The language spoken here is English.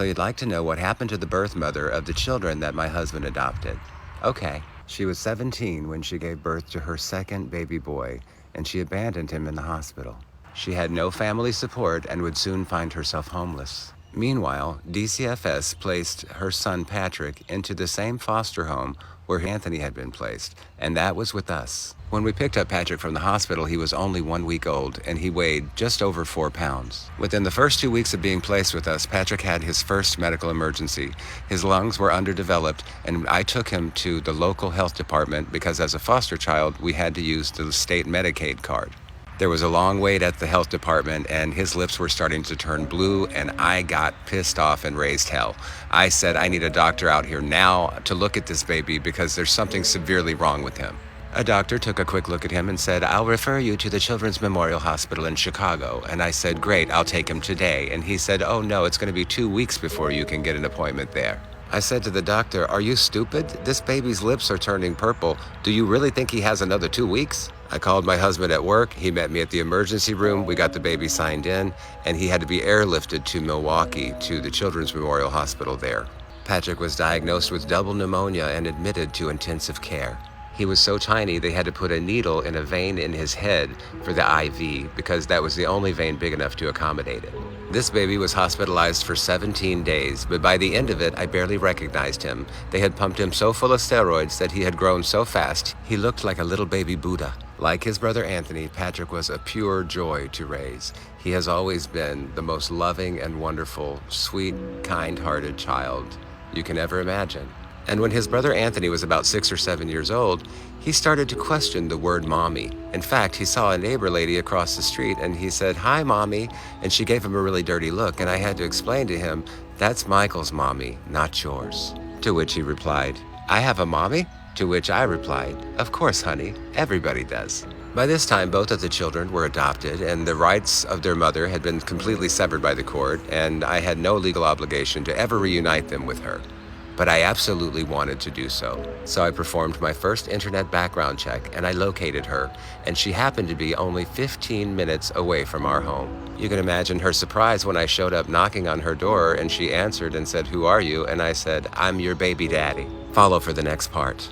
So you'd like to know what happened to the birth mother of the children that my husband adopted. Okay. She was 17 when she gave birth to her second baby boy, and she abandoned him in the hospital. She had no family support and would soon find herself homeless. Meanwhile, DCFS placed her son Patrick into the same foster home where Anthony had been placed, and that was with us. When we picked up Patrick from the hospital, he was only 1 week old, and he weighed just over 4 pounds. Within the first 2 weeks of being placed with us, Patrick had his first medical emergency. His lungs were underdeveloped, and I took him to the local health department because as a foster child, we had to use the state Medicaid card. There was a long wait at the health department, and his lips were starting to turn blue, and I got pissed off and raised hell. I said, I need a doctor out here now to look at this baby because there's something severely wrong with him. A doctor took a quick look at him and said, I'll refer you to the Children's Memorial Hospital in Chicago. And I said, great, I'll take him today. And he said, oh no, it's going to be 2 weeks before you can get an appointment there. I said to the doctor, are you stupid? This baby's lips are turning purple. Do you really think he has another 2 weeks? I called my husband at work. He met me at the emergency room. We got the baby signed in, and he had to be airlifted to Milwaukee to the Children's Memorial Hospital there. Patrick was diagnosed with double pneumonia and admitted to intensive care. He was so tiny they had to put a needle in a vein in his head for the IV because that was the only vein big enough to accommodate it. This baby was hospitalized for 17 days, but by the end of it, I barely recognized him. They had pumped him so full of steroids that he had grown so fast, he looked like a little baby Buddha. Like his brother Anthony, Patrick was a pure joy to raise. He has always been the most loving and wonderful, sweet, kind-hearted child you can ever imagine. And when his brother Anthony was about 6 or 7 years old, he started to question the word mommy. In fact, he saw a neighbor lady across the street and he said, hi, mommy. And she gave him a really dirty look. And I had to explain to him, that's Michael's mommy, not yours. To which he replied, I have a mommy? To which I replied, of course, honey, everybody does. By this time, both of the children were adopted, and the rights of their mother had been completely severed by the court, and I had no legal obligation to ever reunite them with her. But I absolutely wanted to do so. So I performed my first internet background check and I located her, and she happened to be only 15 minutes away from our home. You can imagine her surprise when I showed up knocking on her door and she answered and said, who are you? And I said, I'm your baby daddy. Follow for the next part.